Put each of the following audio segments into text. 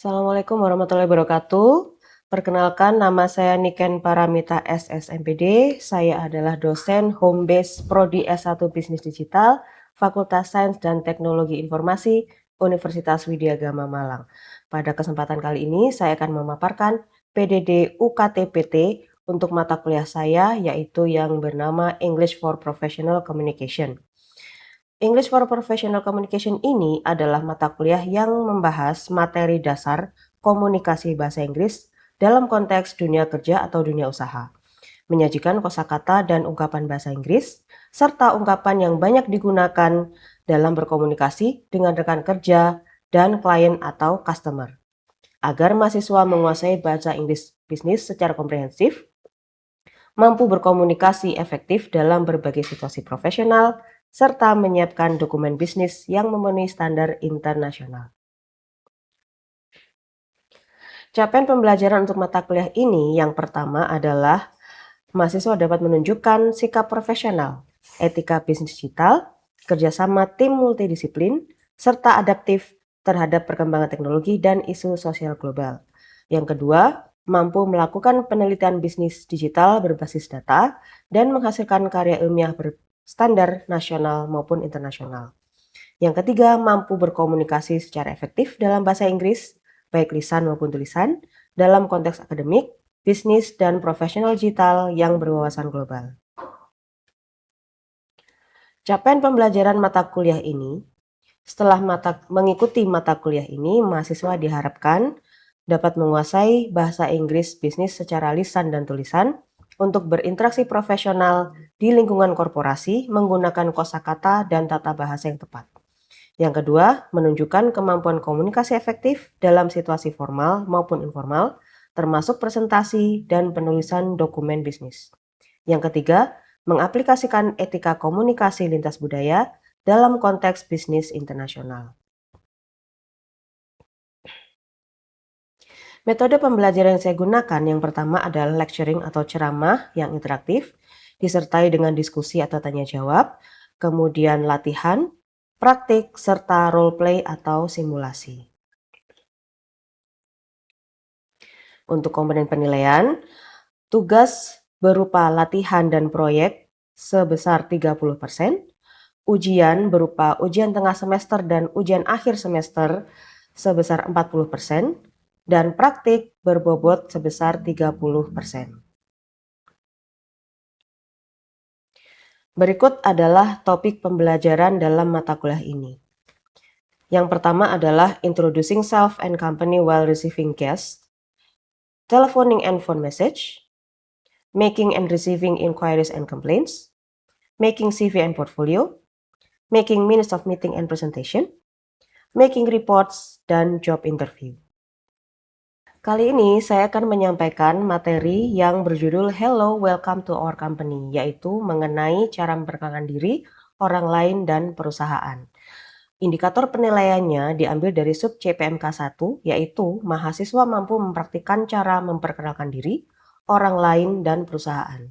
Assalamualaikum warahmatullahi wabarakatuh. Perkenalkan, nama saya Niken Paramita SSMPD. Saya adalah dosen Home Base Prodi S1 Bisnis Digital, Fakultas Sains dan Teknologi Informasi, Universitas Widya Gama Malang. Pada kesempatan kali ini, saya akan memaparkan PDD UKT-PT untuk mata kuliah saya, yaitu yang bernama English for Professional Communication. English for Professional Communication ini adalah mata kuliah yang membahas materi dasar komunikasi bahasa Inggris dalam konteks dunia kerja atau dunia usaha, menyajikan kosakata dan ungkapan bahasa Inggris, serta ungkapan yang banyak digunakan dalam berkomunikasi dengan rekan kerja dan klien atau customer, agar mahasiswa menguasai bahasa Inggris bisnis secara komprehensif, mampu berkomunikasi efektif dalam berbagai situasi profesional, serta menyiapkan dokumen bisnis yang memenuhi standar internasional. Capaian pembelajaran untuk mata kuliah ini yang pertama adalah mahasiswa dapat menunjukkan sikap profesional, etika bisnis digital, kerjasama tim multidisiplin, serta adaptif terhadap perkembangan teknologi dan isu sosial global. Yang kedua, mampu melakukan penelitian bisnis digital berbasis data dan menghasilkan karya ilmiah berstandar nasional maupun internasional. Yang ketiga, mampu berkomunikasi secara efektif dalam bahasa Inggris, baik lisan maupun tulisan, dalam konteks akademik, bisnis, dan profesional digital yang berwawasan global. Capaian pembelajaran mata kuliah ini, setelah mengikuti mata kuliah ini, mahasiswa diharapkan dapat menguasai bahasa Inggris bisnis secara lisan dan tulisan untuk berinteraksi profesional di lingkungan korporasi menggunakan kosakata dan tata bahasa yang tepat. Yang kedua, menunjukkan kemampuan komunikasi efektif dalam situasi formal maupun informal, termasuk presentasi dan penulisan dokumen bisnis. Yang ketiga, mengaplikasikan etika komunikasi lintas budaya dalam konteks bisnis internasional. Metode pembelajaran yang saya gunakan yang pertama adalah lecturing atau ceramah yang interaktif, disertai dengan diskusi atau tanya jawab, kemudian latihan, praktik, serta role play atau simulasi. Untuk komponen penilaian, tugas berupa latihan dan proyek sebesar 30%, ujian berupa ujian tengah semester dan ujian akhir semester sebesar 40%, dan praktik berbobot sebesar 30%. Berikut adalah topik pembelajaran dalam mata kuliah ini. Yang pertama adalah Introducing Self and Company while Receiving Guests, Telephoning and Phone Message, Making and Receiving Inquiries and Complaints, Making CV and Portfolio, Making Minutes of Meeting and Presentation, Making Reports, dan Job Interview. Kali ini saya akan menyampaikan materi yang berjudul Hello, Welcome to Our Company, yaitu mengenai cara memperkenalkan diri, orang lain, dan perusahaan. Indikator penilaiannya diambil dari sub CPMK 1, yaitu mahasiswa mampu mempraktikkan cara memperkenalkan diri, orang lain, dan perusahaan.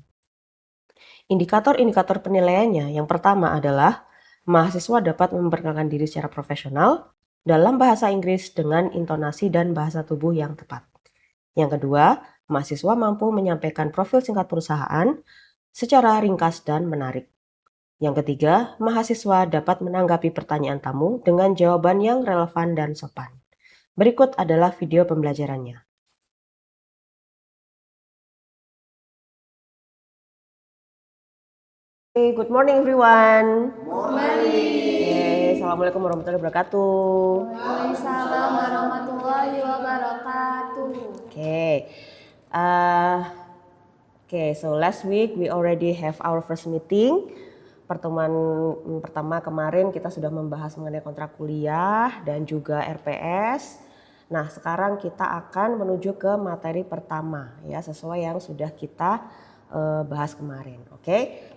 Indikator-indikator penilaiannya yang pertama adalah mahasiswa dapat memperkenalkan diri secara profesional dalam bahasa Inggris dengan intonasi dan bahasa tubuh yang tepat. Yang kedua, mahasiswa mampu menyampaikan profil singkat perusahaan secara ringkas dan menarik. Yang ketiga, mahasiswa dapat menanggapi pertanyaan tamu dengan jawaban yang relevan dan sopan. Berikut adalah video pembelajarannya. Okay, good morning everyone. Good morning. Assalamualaikum warahmatullahi wabarakatuh. Waalaikumsalam warahmatullahi wabarakatuh. So last week we already have our first meeting. Pertemuan pertama kemarin kita sudah membahas mengenai kontrak kuliah dan juga RPS. Nah, sekarang kita akan menuju ke materi pertama ya, sesuai yang sudah kita bahas kemarin.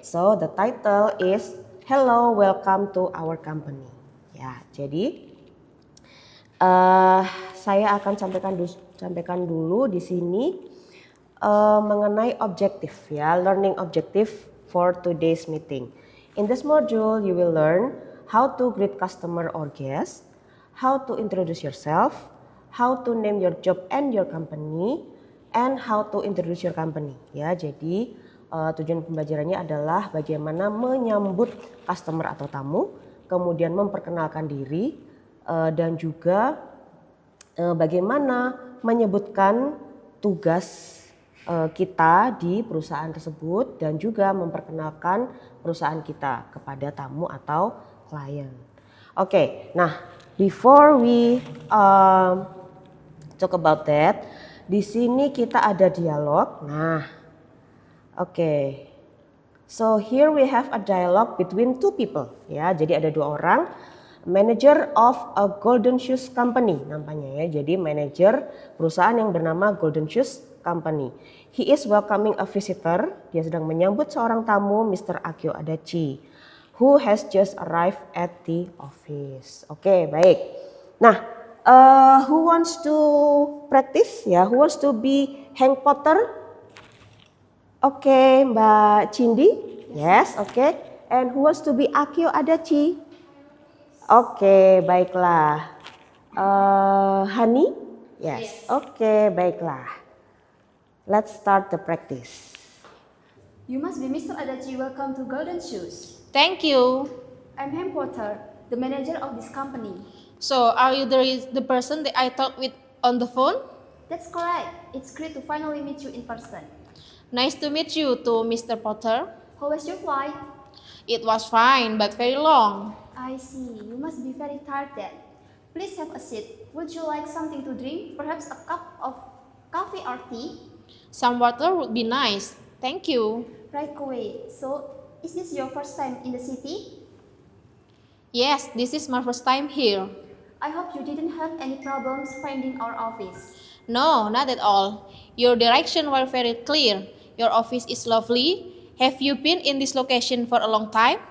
So the title is Hello, Welcome to Our Company. Ya, jadi saya akan sampaikan dulu di sini mengenai objektif ya, learning objective for today's meeting. In this module, you will learn how to greet customer or guest, how to introduce yourself, how to name your job and your company, and how to introduce your company. Ya, jadi tujuan pembelajarannya adalah bagaimana menyambut customer atau tamu, kemudian memperkenalkan diri, dan juga bagaimana menyebutkan tugas kita di perusahaan tersebut dan juga memperkenalkan perusahaan kita kepada tamu atau klien. Oke, nah before we talk about that, di sini kita ada dialog. Nah, oke. So here we have a dialogue between two people. Ya, jadi ada dua orang. Manager of a Golden Shoes Company namanya ya. Jadi manajer perusahaan yang bernama Golden Shoes Company. He is welcoming a visitor. Dia sedang menyambut seorang tamu, Mr. Akio Adachi, who has just arrived at the office. Oke, baik. Nah, who wants to practice ya? Who wants to be Hank Potter? Oke, Mbak Cindy. Yes, oke. And who wants to be Akio Adachi? Oke, baiklah. Hani? Yes. Oke, baiklah. Let's start the practice. You must be Mr. Adachi. Welcome to Golden Shoes. Thank you. I'm Ham Potter, the manager of this company. So, are you the person that I talked with on the phone? That's correct. It's great to finally meet you in person. Nice to meet you too, Mr. Potter. How was your flight? It was fine, but very long. I see. You must be very tired then. Please have a seat. Would you like something to drink? Perhaps a cup of coffee or tea? Some water would be nice. Thank you. Right away. So, is this your first time in the city? Yes, this is my first time here. I hope you didn't have any problems finding our office. No, not at all. Your direction were very clear. Your office is lovely. Have you been in this location for a long time?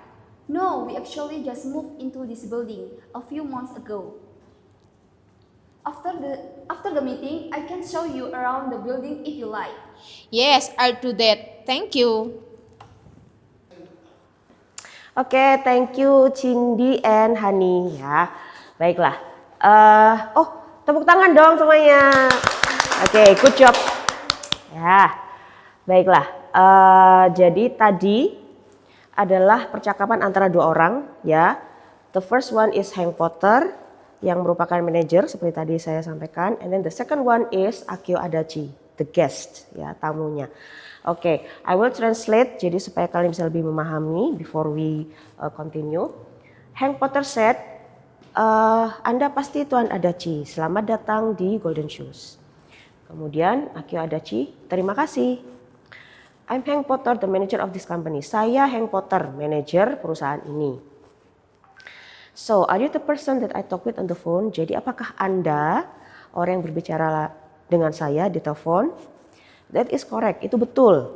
No, we actually just moved into this building a few months ago. After the meeting, I can show you around the building if you like. Yes, I'll do that. Thank you. Oke, thank you Cindy and Hani ya. Baiklah. Tepuk tangan dong semuanya. Oke, good job. Ya, baiklah. Jadi tadi adalah percakapan antara dua orang ya. The first one is Hank Potter yang merupakan manajer seperti tadi saya sampaikan, and then the second one is Akio Adachi, the guest ya, tamunya. Oke, I will translate jadi supaya kalian bisa lebih memahami before we continue. Hank Potter said, Anda pasti Tuan Adachi, selamat datang di Golden Shoes. Kemudian Akio Adachi, terima kasih. I'm Hank Potter, the manager of this company. Saya Hank Potter, manajer perusahaan ini. So, are you the person that I talk with on the phone? Jadi apakah Anda orang yang berbicara dengan saya di telepon? That is correct, itu betul.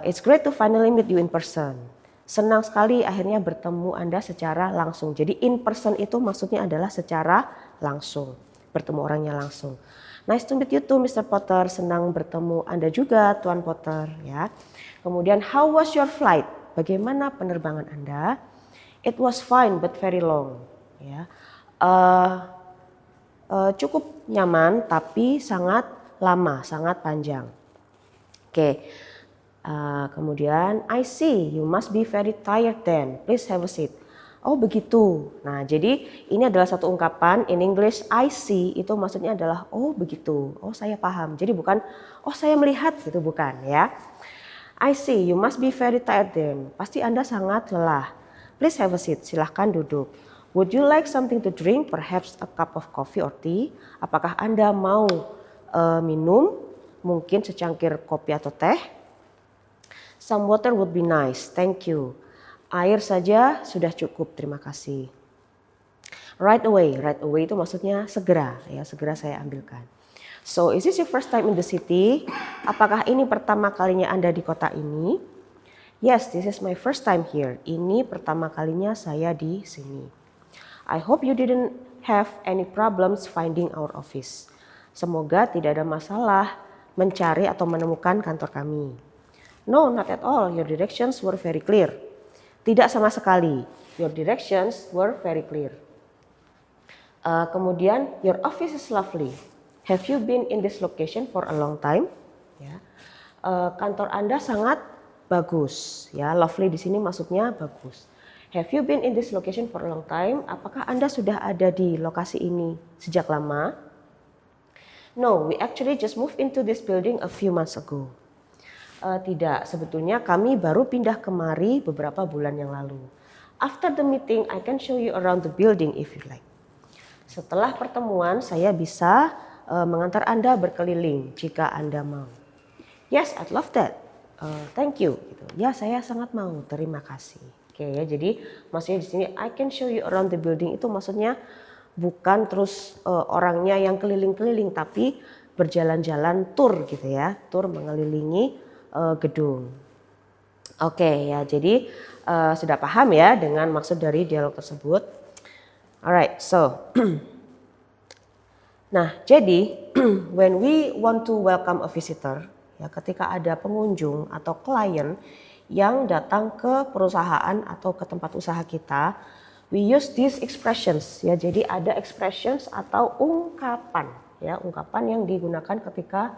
It's great to finally meet you in person. Senang sekali akhirnya bertemu Anda secara langsung. Jadi in person itu maksudnya adalah secara langsung, bertemu orangnya langsung. Nice to meet you too, Mr. Potter. Senang bertemu Anda juga, Tuan Potter. Ya. Kemudian, how was your flight? Bagaimana penerbangan Anda? It was fine but very long. Ya. Cukup nyaman tapi sangat lama, sangat panjang. Oke. Kemudian, I see. You must be very tired then. Please have a seat. Oh begitu. Nah jadi ini adalah satu ungkapan in English I see itu maksudnya adalah oh begitu. Oh saya paham. Jadi bukan oh saya melihat gitu, bukan ya. I see you must be very tired then. Pasti Anda sangat lelah. Please have a seat. Silahkan duduk. Would you like something to drink? Perhaps a cup of coffee or tea. Apakah Anda mau minum? Mungkin secangkir kopi atau teh. Some water would be nice. Thank you. Air saja sudah cukup, terima kasih. Right away itu maksudnya segera, ya segera saya ambilkan. So, is this your first time in the city? Apakah ini pertama kalinya Anda di kota ini? Yes, this is my first time here. Ini pertama kalinya saya di sini. I hope you didn't have any problems finding our office. Semoga tidak ada masalah mencari atau menemukan kantor kami. No, not at all. Your directions were very clear. Tidak sama sekali. Your directions were very clear. Kemudian your office is lovely. Have you been in this location for a long time? Ya. Kantor Anda sangat bagus. Ya, lovely di sini maksudnya bagus. Have you been in this location for a long time? Apakah Anda sudah ada di lokasi ini sejak lama? No, we actually just moved into this building a few months ago. Tidak, sebetulnya kami baru pindah kemari beberapa bulan yang lalu. After the meeting, I can show you around the building if you like. Setelah pertemuan, saya bisa mengantar Anda berkeliling jika Anda mau. Yes, I'd love that. Thank you. Gitu. Ya, saya sangat mau. Terima kasih. Oke ya, jadi maksudnya di sini I can show you around the building itu maksudnya bukan terus orangnya yang keliling-keliling, tapi berjalan-jalan tour gitu ya, tour mengelilingi gedung. Oke ya, jadi sudah paham ya dengan maksud dari dialog tersebut. Alright, so nah jadi when we want to welcome a visitor, ya ketika ada pengunjung atau klien yang datang ke perusahaan atau ke tempat usaha kita, we use these expressions ya. Jadi ada expressions atau ungkapan ya, ungkapan yang digunakan ketika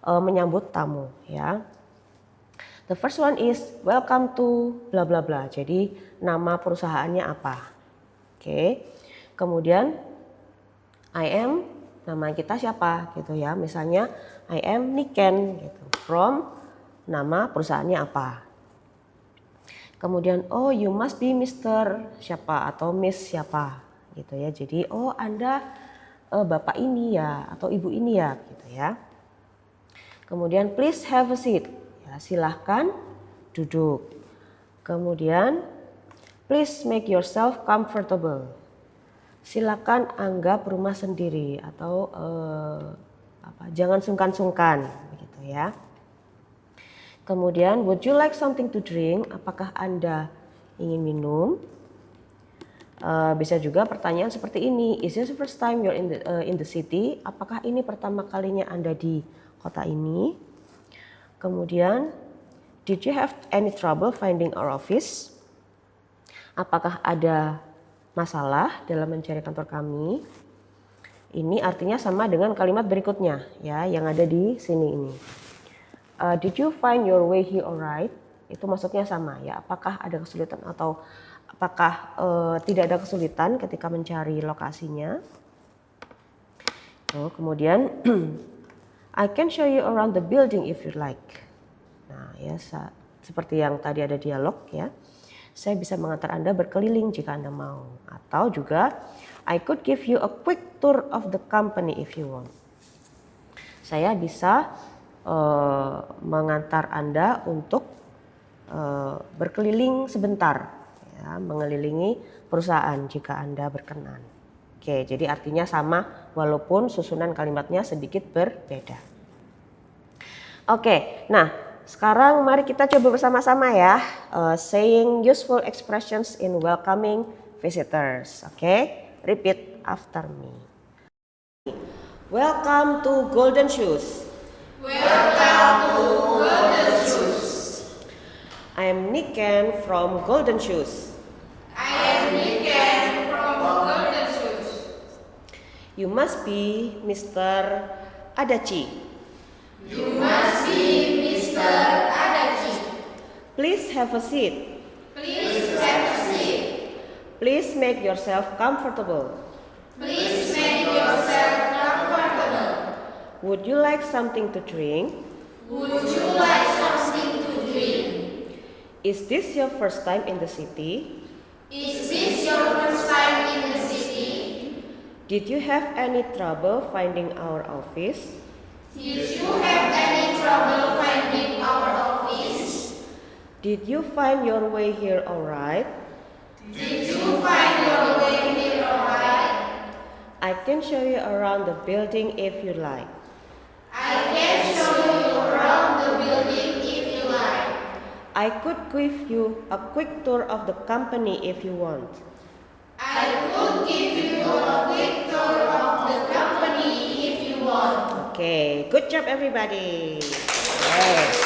menyambut tamu ya. The first one is welcome to bla bla bla. Jadi nama perusahaannya apa? Oke. Kemudian I am, nama kita siapa gitu ya. Misalnya I am Niken gitu. From, nama perusahaannya apa. Kemudian oh you must be Mr. siapa atau Miss siapa gitu ya. Jadi oh Anda bapak ini ya atau ibu ini ya gitu ya. Kemudian please have a seat. Ya, silahkan duduk. Kemudian please make yourself comfortable. Silakan anggap rumah sendiri atau jangan sungkan-sungkan begitu ya. Kemudian would you like something to drink? Apakah Anda ingin minum? Bisa juga pertanyaan seperti ini. Is this the first time you're in the city? Apakah ini pertama kalinya Anda di kota ini? Kemudian did you have any trouble finding our office? Apakah ada masalah dalam mencari kantor kami? Ini artinya sama dengan kalimat berikutnya ya, yang ada di sini ini. Did you find your way here alright? Itu maksudnya sama ya. Apakah ada kesulitan atau apakah tidak ada kesulitan ketika mencari lokasinya? Kemudian I can show you around the building if you like. Nah ya, seperti yang tadi ada dialog ya. Saya bisa mengantar Anda berkeliling jika Anda mau. Atau juga, I could give you a quick tour of the company if you want. Saya bisa mengantar Anda untuk berkeliling sebentar. Ya, mengelilingi perusahaan jika Anda berkenan. Oke, jadi artinya sama walaupun susunan kalimatnya sedikit berbeda. Oke, nah. Sekarang mari kita coba bersama-sama ya, saying useful expressions in welcoming visitors. Oke, repeat after me. Welcome to Golden Shoes. Welcome to Golden Shoes. I am Niken from Golden Shoes. I am Niken from Golden Shoes. You must be Mr. Adachi. You must be Mr. Adachi. Please have a seat. Please have a seat. Please make yourself comfortable. Please make yourself comfortable. Would you like something to drink? Would you like something to drink? Is this your first time in the city? Is this your first time in the city? Did you have any trouble finding our office? Did you have any trouble finding our office? Did you find your way here alright? Did you find your way here alright? I can show you around the building if you like. I can show you around the building if you like. I could give you a quick tour of the company if you want. I could give you a quick tour of the company if you want. Okay, good job everybody. Yes.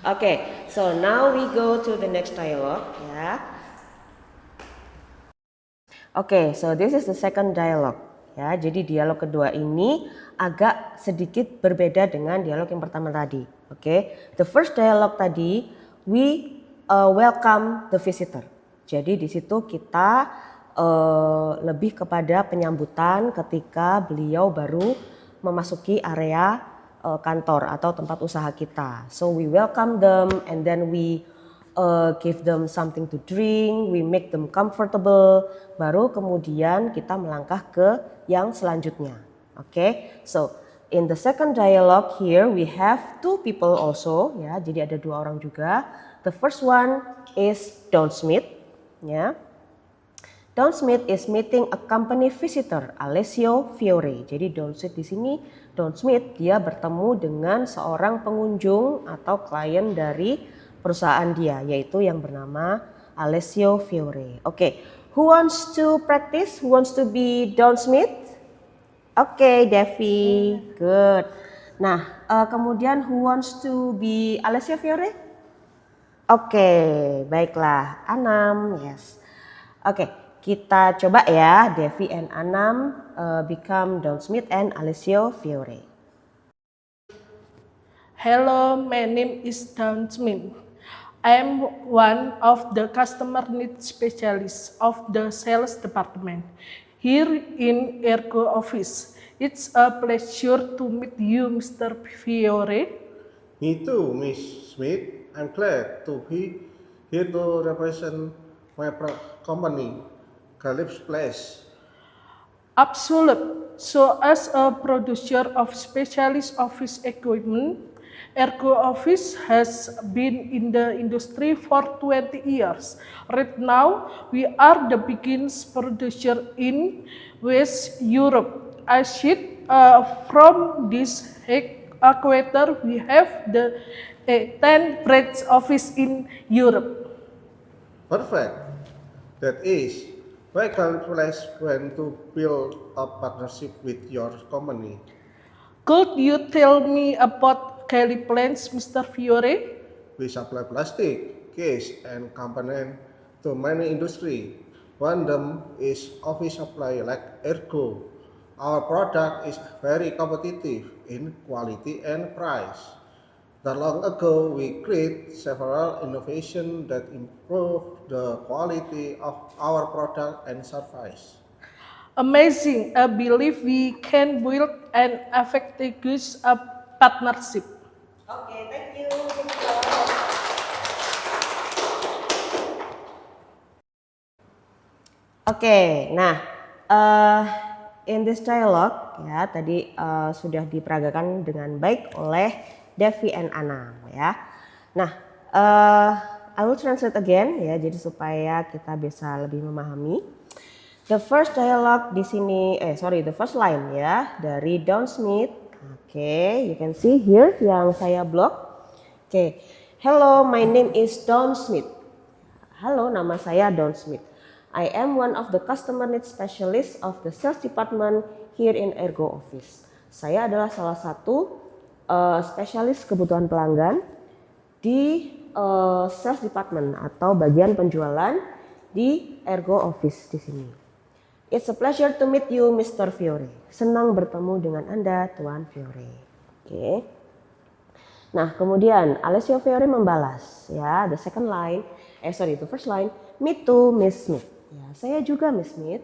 Okay, so now we go to the next dialogue ya. Oke, so this is the second dialogue. Ya, jadi dialog kedua ini agak sedikit berbeda dengan dialog yang pertama tadi. Oke, the first dialogue tadi we welcome the visitor. Jadi di situ kita lebih kepada penyambutan ketika beliau baru memasuki area kantor atau tempat usaha kita. So we welcome them and then we give them something to drink, we make them comfortable, baru kemudian kita melangkah ke yang selanjutnya. Oke, so in the second dialogue here we have two people also, ya, jadi ada dua orang juga. The first one is Don Smith, ya. Don Smith is meeting a company visitor, Alessio Fiore. Jadi Don Smith di sini, Don Smith dia bertemu dengan seorang pengunjung atau klien dari perusahaan dia, yaitu yang bernama Alessio Fiore. Oke, who wants to practice? Who wants to be Don Smith? Oke, Devi, good. Nah, kemudian who wants to be Alessio Fiore? Oke, baiklah, Anam, yes. Oke, kita coba ya, Devi and Anam become Don Smith and Alessio Fiore. Hello, my name is Don Smith. I am one of the customer needs specialists of the sales department here in Ergo office. It's a pleasure to meet you, Mr. Fiore. Me too, Miss Smith. I'm glad to be here to represent my company, Calypso Place. Absolutely. So as a producer of specialist office equipment, Ergo Office has been in the industry for 20 years. Right now, we are the biggest producer in West Europe. Aside from this equator, we have the 10 branch office in Europe. Perfect. That is why Calypso Place want to build a partnership with your company. Could you tell me about Calypso Plans, Mr. Fiore? We supply plastic, case, and component to many industry. One of them is office supply like Ergo. Our product is very competitive in quality and price. Not long ago, we created several innovations that improve the quality of our product and service. Amazing. I believe we can build an effective partnership. Oke, thank you. Oke, nah in this dialogue ya tadi sudah diperagakan dengan baik oleh Devi and Anam ya. Nah, I will translate again ya, jadi supaya kita bisa lebih memahami. The first dialogue di sini, the first line ya dari Don Smith. Oke, you can see here yang saya blok. Oke, hello, my name is Don Smith. Halo, nama saya Don Smith. I am one of the customer needs specialist of the sales department here in Ergo office. Saya adalah salah satu spesialis kebutuhan pelanggan di sales department atau bagian penjualan di Ergo office di sini. It's a pleasure to meet you, Mr. Fiore. Senang bertemu dengan Anda, Tuan Fiore. Oke. Nah, kemudian Alessio Fiore membalas, ya, the first line, me too, Miss Smith. Ya, saya juga, Miss Smith.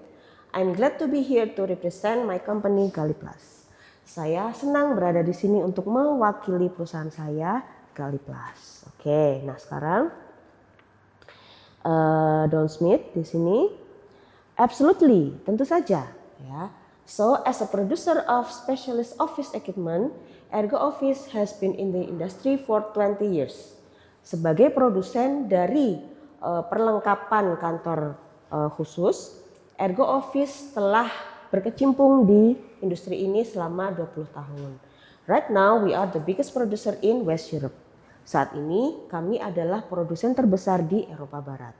I'm glad to be here to represent my company, Galiplas. Saya senang berada di sini untuk mewakili perusahaan saya, Galiplas. Oke, nah sekarang Don Smith di sini. Absolutely, tentu saja. Ya. So, as a producer of specialist office equipment, Ergo Office has been in the industry for 20 years. Sebagai produsen dari perlengkapan kantor khusus, Ergo Office telah berkecimpung di industri ini selama 20 tahun. Right now, we are the biggest producer in West Europe. Saat ini, kami adalah produsen terbesar di Eropa Barat.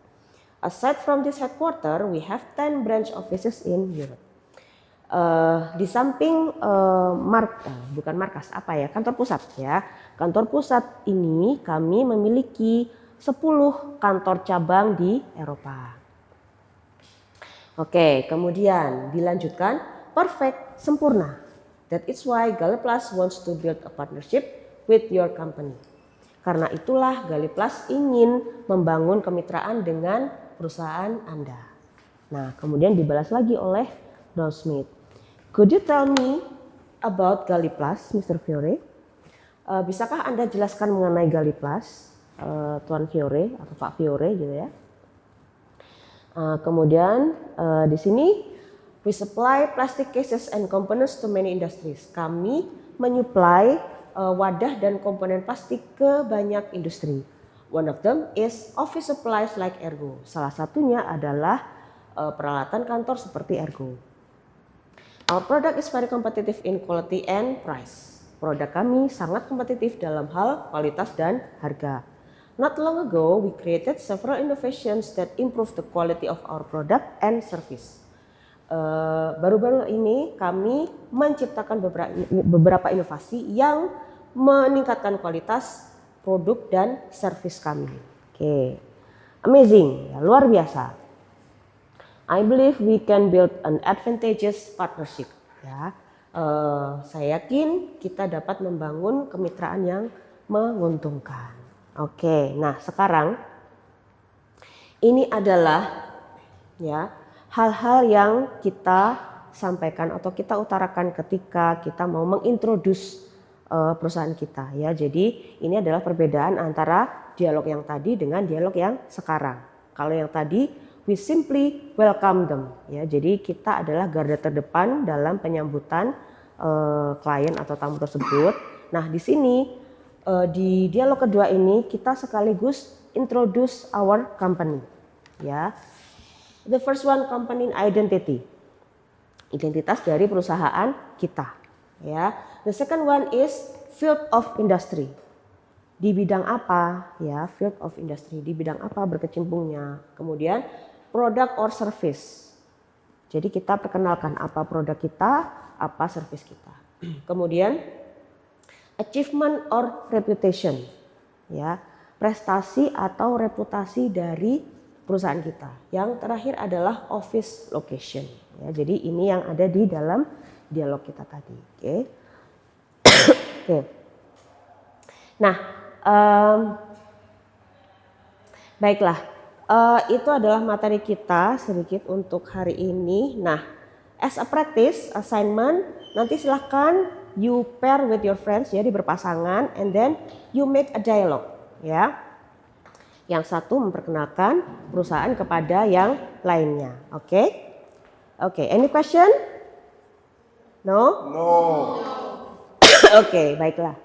Aside from this headquarter, we have 10 branch offices in Europe. Di samping kantor pusat ya. Kantor pusat ini kami memiliki 10 kantor cabang di Eropa. Oke, kemudian dilanjutkan perfect, sempurna. That is why Galiplast wants to build a partnership with your company. Karena itulah Galiplast ingin membangun kemitraan dengan perusahaan Anda. Nah, kemudian dibalas lagi oleh Don Smith. Could you tell me about Galiplast, Mr. Fiore? Bisakah Anda jelaskan mengenai Galiplast, Tuan Fiore atau Pak Fiore gitu ya? Kemudian di sini we supply plastic cases and components to many industries. Kami menyuplai wadah dan komponen plastik ke banyak industri. One of them is office supplies like Ergo. Salah satunya adalah peralatan kantor seperti Ergo. Our product is very competitive in quality and price. Produk kami sangat kompetitif dalam hal kualitas dan harga. Not long ago, we created several innovations that improve the quality of our product and service. Baru-baru ini kami menciptakan beberapa inovasi yang meningkatkan kualitas produk dan servis kami. Oke, amazing, ya, luar biasa. I believe we can build an advantageous partnership. Ya, saya yakin kita dapat membangun kemitraan yang menguntungkan. Oke, nah sekarang ini adalah ya hal-hal yang kita sampaikan atau kita utarakan ketika kita mau mengintroduce perusahaan kita ya. Jadi ini adalah perbedaan antara dialog yang tadi dengan dialog yang sekarang. Kalau yang tadi we simply welcome them ya. Jadi kita adalah garda terdepan dalam penyambutan klien atau tamu tersebut. Nah, di sini di dialog kedua ini kita sekaligus introduce our company ya. The first one, company identity, identitas dari perusahaan kita ya. The second one is field of industry, di bidang apa ya, field of industry, di bidang apa berkecimpungnya. Kemudian product or service, jadi kita perkenalkan apa produk kita, apa service kita. Kemudian achievement or reputation, ya, prestasi atau reputasi dari perusahaan kita. Yang terakhir adalah office location. Ya, jadi ini yang ada di dalam dialog kita tadi. Oke. Oke. Nah, baiklah. Itu adalah materi kita sedikit untuk hari ini. Nah, as a practice assignment, nanti silahkan you pair with your friends, jadi berpasangan, and then you make a dialogue, ya. Yang satu memperkenalkan perusahaan kepada yang lainnya, oke? Oke, any question? No? No. Oke, baiklah.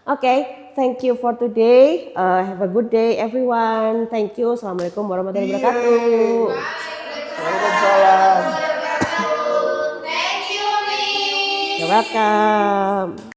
Oke, thank you for today. Have a good day everyone. Thank you. Assalamualaikum warahmatullahi wabarakatuh. Waalaikumsalam. Thank you, Miss. You're welcome.